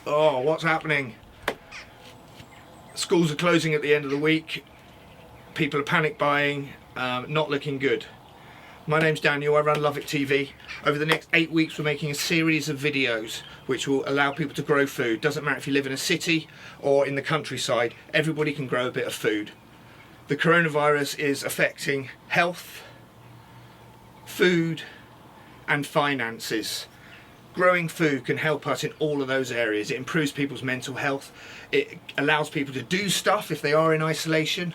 Oh, what's happening? Schools are closing at the end of the week. People are panic buying, not looking good. My name's Daniel, I run Love It TV. Over the next 8 weeks we're making a series of videos which will allow people to grow food. Doesn't matter if you live in a city or in the countryside, everybody can grow a bit of food. The coronavirus is affecting health, food and finances. Growing food can help us in all of those areas. It improves people's mental health. It allows people to do stuff if they are in isolation.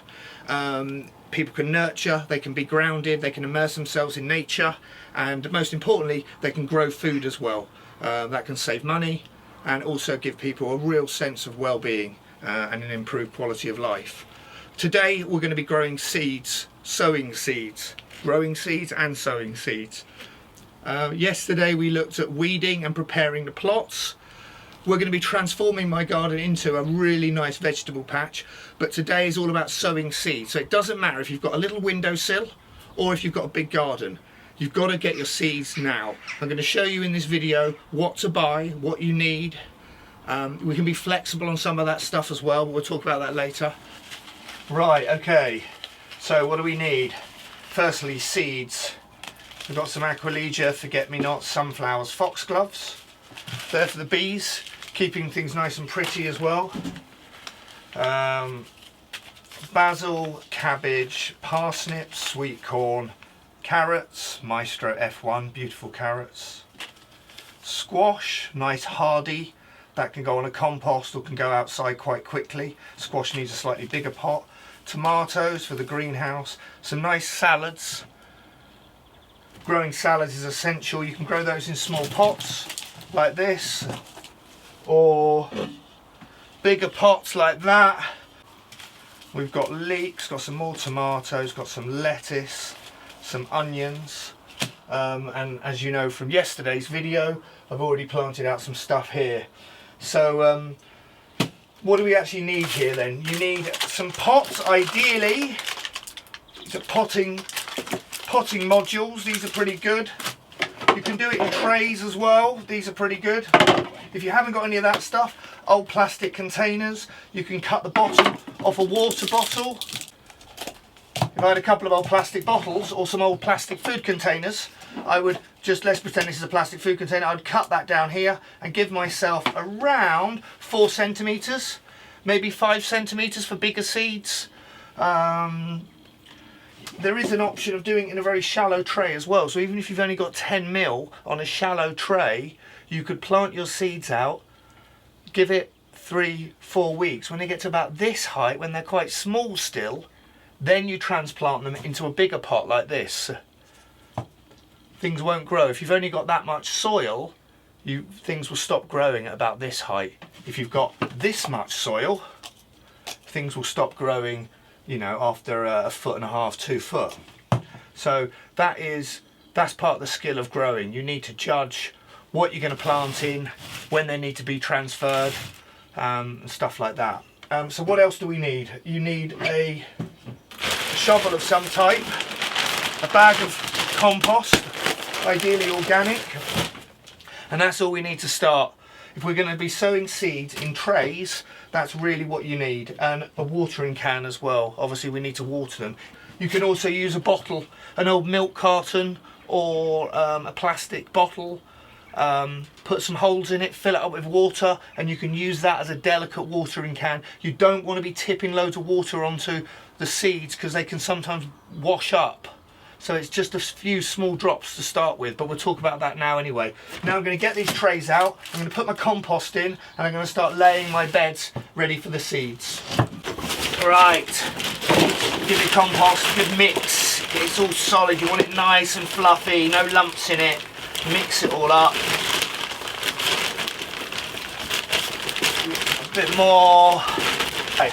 People can nurture, they can be grounded, they can immerse themselves in nature, and most importantly, they can grow food as well. That can save money and also give people a real sense of well-being and an improved quality of life. Today we're going to be growing seeds, sowing seeds, growing seeds and sowing seeds. Yesterday we looked at weeding and preparing the plots. We're going to be transforming my garden into a really nice vegetable patch, but today is all about sowing seeds. So it doesn't matter if you've got a little windowsill or if you've got a big garden. You've got to get your seeds now. I'm going to show you in this video what to buy, what you need. We can be flexible on some of that stuff as well, but we'll talk about that later. Right, okay, so what do we need? Firstly, seeds. We've got some Aquilegia, forget-me-nots, sunflowers, foxgloves. There for the bees, keeping things nice and pretty as well. Basil, cabbage, parsnips, sweet corn, carrots, Maestro F1, beautiful carrots. Squash, nice hardy, that can go on a compost or can go outside quite quickly. Squash needs a slightly bigger pot. Tomatoes for the greenhouse, some nice salads. Growing salads is essential. You can grow those in small pots like this or bigger pots like that. We've got leeks, got some more tomatoes, got some lettuce, some onions, and as you know from yesterday's video, I've already planted out some stuff here. So what do we actually need here then? You need some pots, ideally. These are potting modules. These are pretty good. You can do it in trays as well. These are pretty good. If you haven't got any of that stuff, old plastic containers. You can cut the bottom off a water bottle. If I had a couple of old plastic bottles or some old plastic food containers, I would just, let's pretend this is a plastic food container, I would cut that down here and give myself around 4 centimetres, maybe 5 centimetres for bigger seeds. There is an option of doing it in a very shallow tray as well. So even if you've only got 10 mil on a shallow tray, you could plant your seeds out, give it 3-4 weeks. When they get to about this height, when they're quite small still, then you transplant them into a bigger pot like this. Things won't grow. If you've only got that much soil, things will stop growing at about this height. If you've got this much soil, things will stop growing, you know, after 1.5 to 2 foot. So that's part of the skill of growing. You need to judge what you're going to plant in, when they need to be transferred, and stuff like that. So what else do we need? You need a shovel of some type, a bag of compost, ideally organic, and that's all we need to start. If we're going to be sowing seeds in trays, that's really what you need, and a watering can as well. Obviously we need to water them. You can also use a bottle, an old milk carton or a plastic bottle, put some holes in it, fill it up with water, and you can use that as a delicate watering can. You don't want to be tipping loads of water onto the seeds because they can sometimes wash up. So it's just a few small drops to start with, but we'll talk about that now anyway. Now I'm going to get these trays out, I'm going to put my compost in, and I'm going to start laying my beds ready for the seeds. Right, give your compost a good mix. It's all solid, you want it nice and fluffy, no lumps in it. Mix it all up. A bit more. Okay.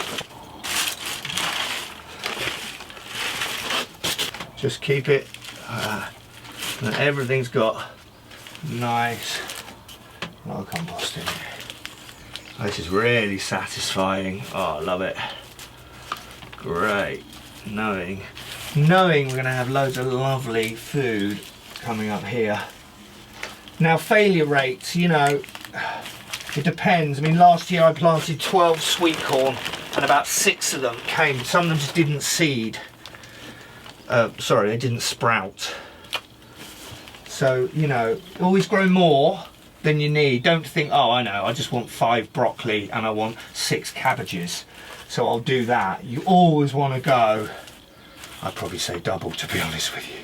Just keep it, and everything's got nice lot of compost in it. This is really satisfying. Oh, I love it. Great. Knowing we're going to have loads of lovely food coming up here. Now, failure rates, you know, It depends. I mean, last year I planted 12 sweet corn and about 6 of them came. Some of them just didn't seed. Sorry, they didn't sprout. So, you know, always grow more than you need. Don't think, oh, I know, I just want 5 broccoli and I want 6 cabbages, so I'll do that. You always want to go, I'd probably say double, to be honest with you.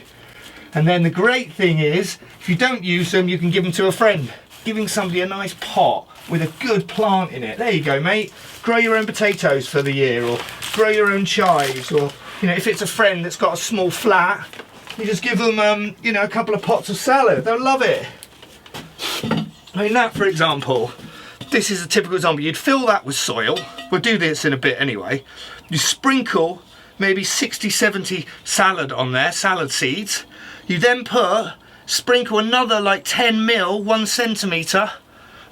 And then the great thing is, if you don't use them, you can give them to a friend. Giving somebody a nice pot with a good plant in it. There you go, mate. Grow your own potatoes for the year, or grow your own chives, or, you know, if it's a friend that's got a small flat, you just give them, you know, a couple of pots of salad. They'll love it. I mean, that, for example, this is a typical example. You'd fill that with soil. We'll do this in a bit anyway. You sprinkle maybe 60, 70 salad on there, salad seeds. You then sprinkle another like 10 mil, 1 centimetre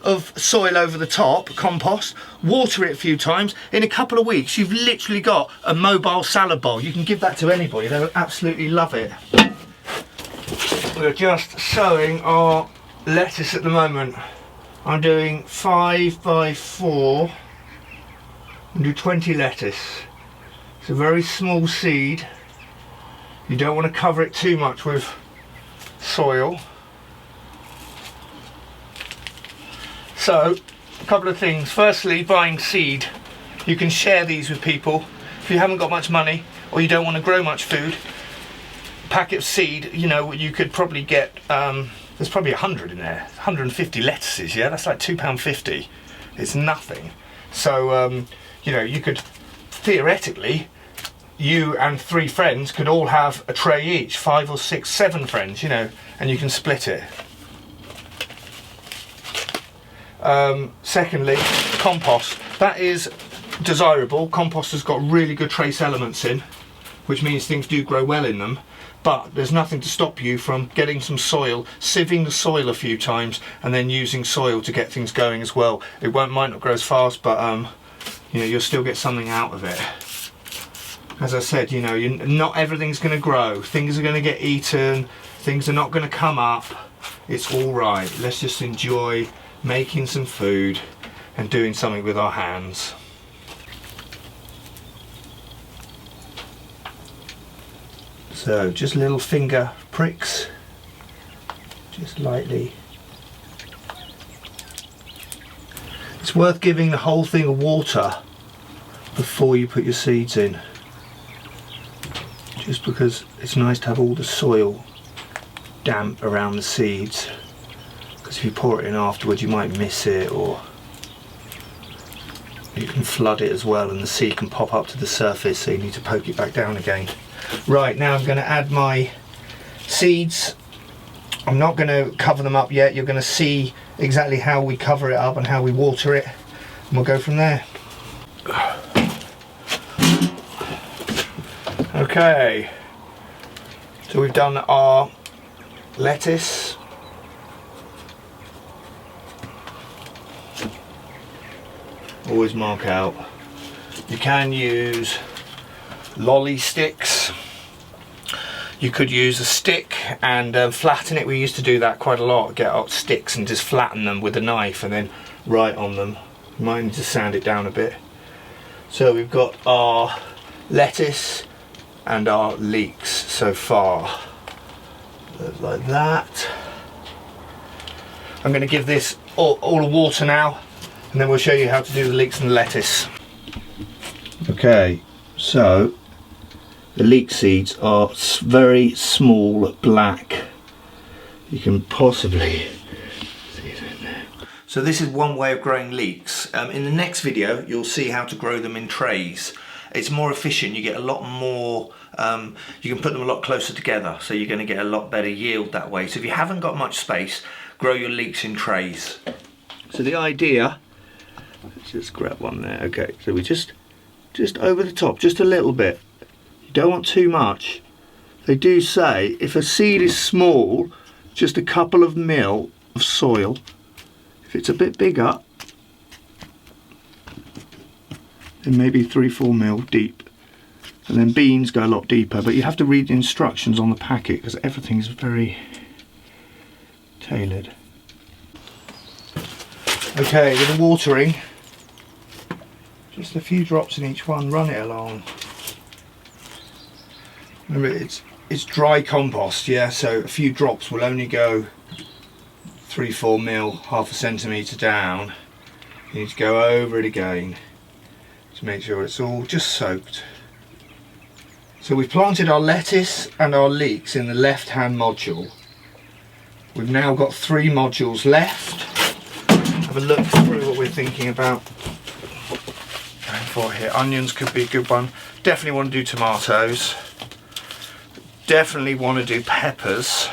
of soil over the top, compost, water it a few times. In a couple of weeks, you've literally got a mobile salad bowl. You can give that to anybody. They'll absolutely love it. We're just sowing our lettuce at the moment. I'm doing 5 by 4 and do 20 lettuce. It's a very small seed. You don't want to cover it too much with soil. So, a couple of things. Firstly, buying seed. You can share these with people. If you haven't got much money or you don't want to grow much food, a packet of seed, you know, you could probably get, there's probably 100 in there, 150 lettuces, yeah? That's like £2.50. It's nothing. So, you know, you could, theoretically, you and 3 friends could all have a tray each, 5 or 6, 7 friends, you know, and you can split it. Secondly, compost. That is desirable. Compost has got really good trace elements in, which means things do grow well in them. But there's nothing to stop you from getting some soil, sieving the soil a few times, and then using soil to get things going as well. It might not grow as fast, but you know, you'll still get something out of it. As I said, you know, not everything's going to grow. Things are going to get eaten. Things are not going to come up. It's all right. Let's just enjoy making some food and doing something with our hands. So just little finger pricks, just lightly. It's worth giving the whole thing a water before you put your seeds in, just because it's nice to have all the soil damp around the seeds, because if you pour it in afterwards you might miss it, or you can flood it as well and the seed can pop up to the surface, so you need to poke it back down again. Right, now I'm going to add my seeds. I'm not going to cover them up yet. You're going to see exactly how we cover it up and how we water it, and we'll go from there. Okay, so we've done our lettuce. Always mark out. You can use lolly sticks. You could use a stick and flatten it. We used to do that quite a lot. Get out sticks and just flatten them with a knife and then write on them. You might need to sand it down a bit. So we've got our lettuce and our leeks so far. Like that. I'm going to give this all the water now, and then we'll show you how to do the leeks and the lettuce. Okay, so the leek seeds are very small, black. You can possibly see it in there. So this is one way of growing leeks. In the next video you'll see how to grow them in trays. It's more efficient, you get a lot more, you can put them a lot closer together, so you're going to get a lot better yield that way. So if you haven't got much space, grow your leeks in trays. So the idea, let's just grab one there. Okay, so we just over the top, just a little bit. You don't want too much. They do say if a seed is small, just a couple of mil of soil. If it's a bit bigger, then maybe 3-4 mil deep. And then beans go a lot deeper, but you have to read the instructions on the packet because everything's very tailored. Okay, with the watering, just a few drops in each one, run it along. Remember, it's dry compost, yeah, so a few drops will only go 3-4 mil, half a centimetre down. You need to go over it again to make sure it's all just soaked. So we've planted our lettuce and our leeks in the left hand module. We've now got 3 modules left. Have a look through what we're thinking about going for here. Onions could be a good one. Definitely want to do tomatoes. Definitely want to do peppers.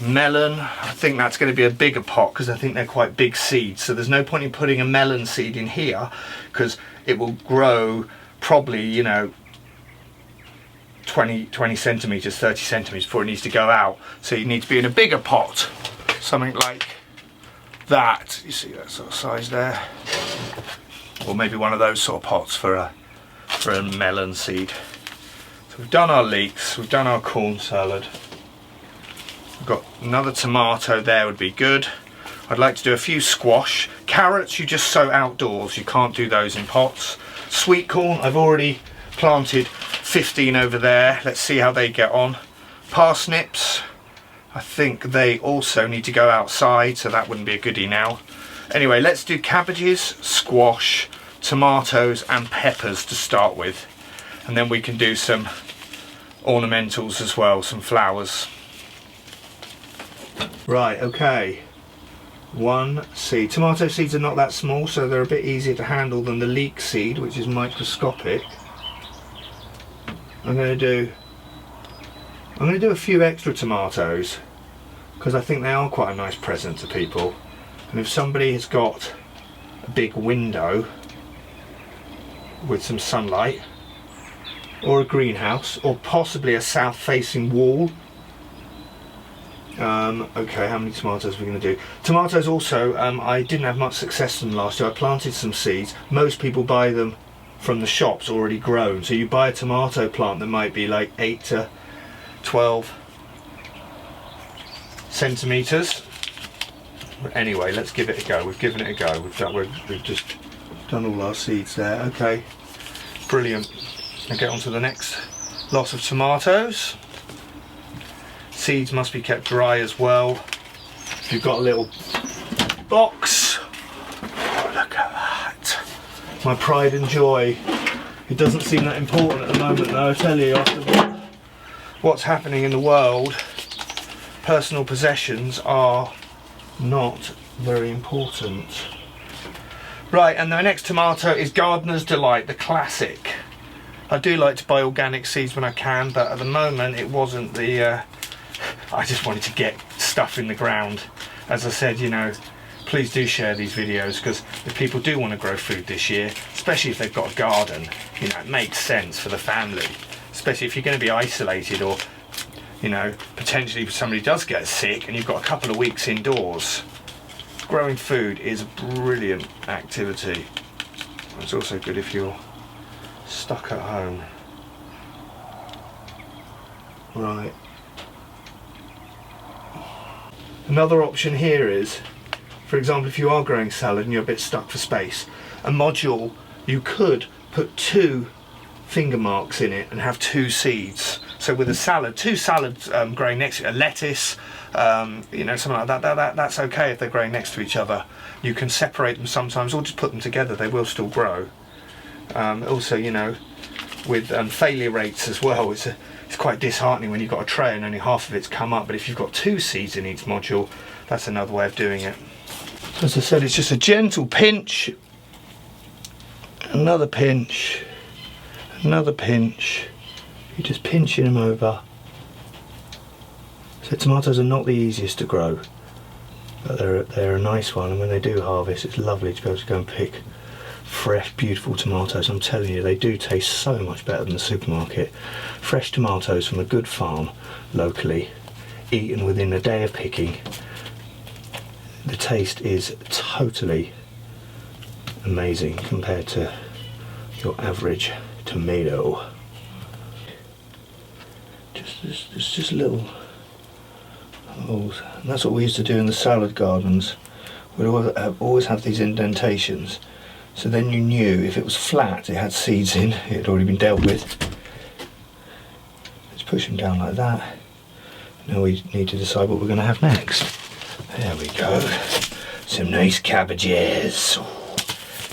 Melon, I think that's going to be a bigger pot because I think they're quite big seeds. So there's no point in putting a melon seed in here because it will grow probably, you know, 20 centimetres, 30 centimetres before it needs to go out. So you need to be in a bigger pot. Something like that. You see that sort of size there? Or maybe one of those sort of pots for a melon seed. So we've done our leeks, we've done our corn salad. We've got another tomato there would be good. I'd like to do a few squash. Carrots you just sow outdoors, you can't do those in pots. Sweet corn, I've already planted 15 over there. Let's see how they get on. Parsnips, I think they also need to go outside, so that wouldn't be a goodie now. Anyway, let's do cabbages, squash, tomatoes and peppers to start with. And then we can do some ornamentals as well, some flowers. Right, okay. 1 seed. Tomato seeds are not that small, so they're a bit easier to handle than the leek seed, which is microscopic. I'm going to do a few extra tomatoes because I think they are quite a nice present to people. And if somebody has got a big window with some sunlight, or a greenhouse, or possibly a south-facing wall. Okay, how many tomatoes are we going to do? Tomatoes also, I didn't have much success with them last year. I planted some seeds. Most people buy them from the shops already grown. So you buy a tomato plant that might be like 8 to 12 centimetres. Anyway, let's give it a go. We've given it a go. We've just done all our seeds there. Okay, brilliant. I'll get on to the next lot of tomatoes. Seeds must be kept dry as well. If you've got a little box, oh, look at that. My pride and joy. It doesn't seem that important at the moment though, I tell you, after what's happening in the world, personal possessions are not very important. Right, and the next tomato is Gardener's Delight, the classic. I do like to buy organic seeds when I can, but at the moment it wasn't the... I just wanted to get stuff in the ground. As I said, you know, please do share these videos because if people do want to grow food this year, especially if they've got a garden, you know, it makes sense for the family. Especially if you're going to be isolated or, you know, potentially somebody does get sick and you've got a couple of weeks indoors. Growing food is a brilliant activity. It's also good if you're stuck at home. Right. Another option here is, for example, if you are growing salad and you're a bit stuck for space, a module, you could put 2 finger marks in it and have 2 seeds. So with a salad, 2 salads growing next to a lettuce, you know, something like that, that's okay if they're growing next to each other. You can separate them sometimes or just put them together, they will still grow. Also, you know, with failure rates as well, it's quite disheartening when you've got a tray and only half of it's come up, but if you've got 2 seeds in each module, that's another way of doing it. As I said, it's just a gentle pinch, another pinch, another pinch. You're just pinching them over. So tomatoes are not the easiest to grow, but they're a nice one, and when they do harvest, it's lovely to be able to go and pick fresh, beautiful tomatoes. I'm telling you, they do taste so much better than the supermarket. Fresh tomatoes from a good farm locally, eaten within a day of picking. The taste is totally amazing compared to your average tomato. Just little holes. And that's what we used to do in the salad gardens. would always have these indentations. So then you knew if it was flat, it had seeds in, it had already been dealt with. Let's push them down like that. Now we need to decide what we're going to have next. There we go. Some nice cabbages.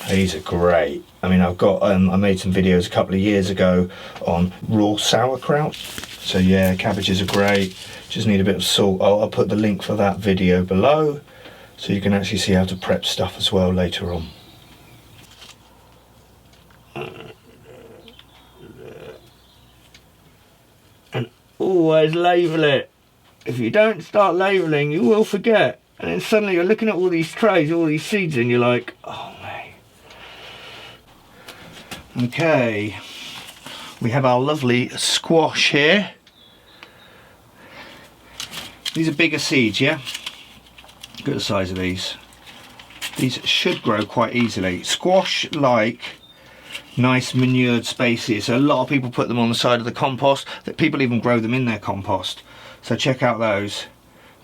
These are great. I mean, I've got, I made some videos a couple of years ago on raw sauerkraut. So yeah, cabbages are great. Just need a bit of salt. I'll put the link for that video below, so you can actually see how to prep stuff as well later on. And always label it. If you don't start labelling, you will forget. And then suddenly you're looking at all these trays, all these seeds, and you're like, oh mate. Okay, we have our lovely squash here. These are bigger seeds, yeah? Look at the size of these. These should grow quite easily. Squash like nice manured spaces. So a lot of people put them on the side of the compost. That people even grow them in their compost. So check out those.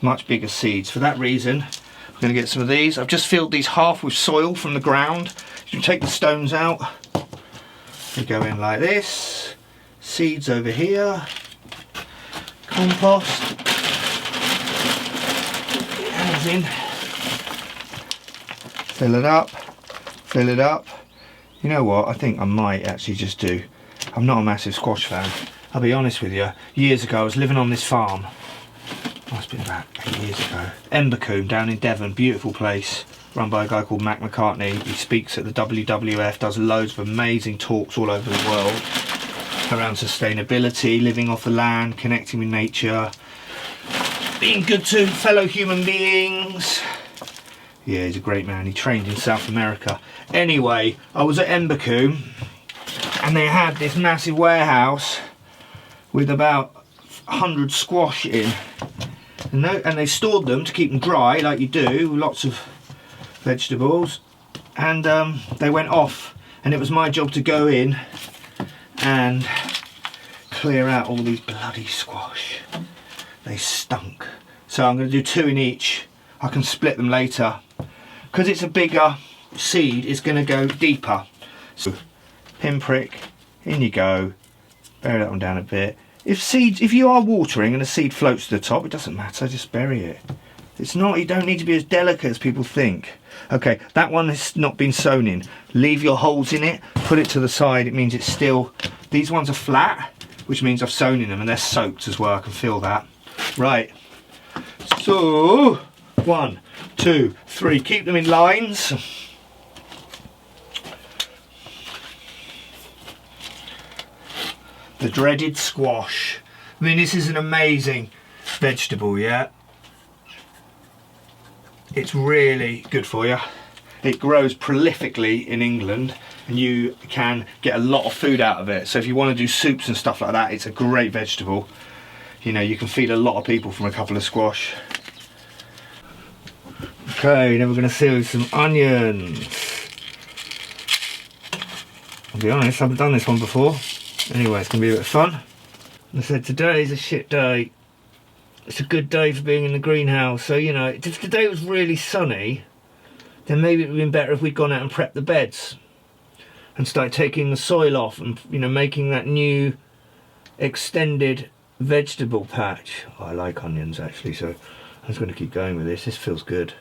Much bigger seeds. For that reason, I'm going to get some of these. I've just filled these half with soil from the ground. You can take the stones out. They go in like this. Seeds over here. Compost. Hands in. Fill it up. Fill it up. You know what? I think I might actually just do. I'm not a massive squash fan. I'll be honest with you. Years ago I was living on this farm. Must have been about 8 years ago. Embercombe down in Devon. Beautiful place. Run by a guy called Mac McCartney. He speaks at the WWF, does loads of amazing talks all over the world around sustainability, living off the land, connecting with nature, being good to fellow human beings. Yeah, he's a great man. He trained in South America. Anyway, I was at Embercombe and they had this massive warehouse with about 100 squash in. And they stored them to keep them dry like you do, lots of vegetables, and they went off, and it was my job to go in and clear out all these bloody squash. They stunk. So I'm going to do 2 in each. I can split them later because it's a bigger seed. It's going to go deeper. So pinprick, in you go. Bury that one down a bit. If you are watering and a seed floats to the top, it doesn't matter, just bury it. It's not, you don't need to be as delicate as people think. Okay, that one has not been sown in. Leave your holes in it, put it to the side. It means it's still, these ones are flat, which means I've sown in them and they're soaked as well. I can feel that. Right, so 1, 2, 3, keep them in lines. The dreaded squash. I mean, this is an amazing vegetable, yeah? It's really good for you. It grows prolifically in England and you can get a lot of food out of it. So if you want to do soups and stuff like that, it's a great vegetable. You know, you can feed a lot of people from a couple of squash. Okay, now we're going to see some onions. I'll be honest, I haven't done this one before. Anyway, it's going to be a bit of fun. I said today's a shit day. It's a good day for being in the greenhouse. So, you know, if today was really sunny, then maybe it would have been better if we'd gone out and prepped the beds and started taking the soil off and, you know, making that new extended vegetable patch. Oh, I like onions actually, so I'm just going to keep going with this. This feels good.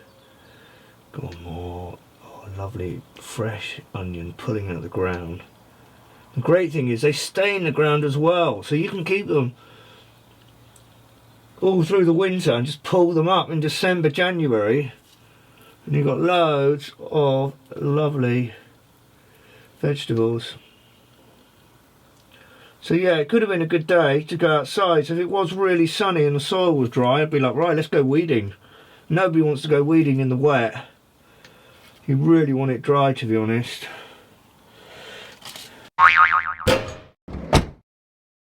Go on, more. Oh, lovely fresh onion pulling out of the ground. The great thing is they stay in the ground as well, so you can keep them all through the winter and just pull them up in December, January, and you've got loads of lovely vegetables. So yeah, it could have been a good day to go outside. So if it was really sunny and the soil was dry, I'd be like, right, let's go weeding. Nobody wants to go weeding in the wet. You really want it dry, to be honest.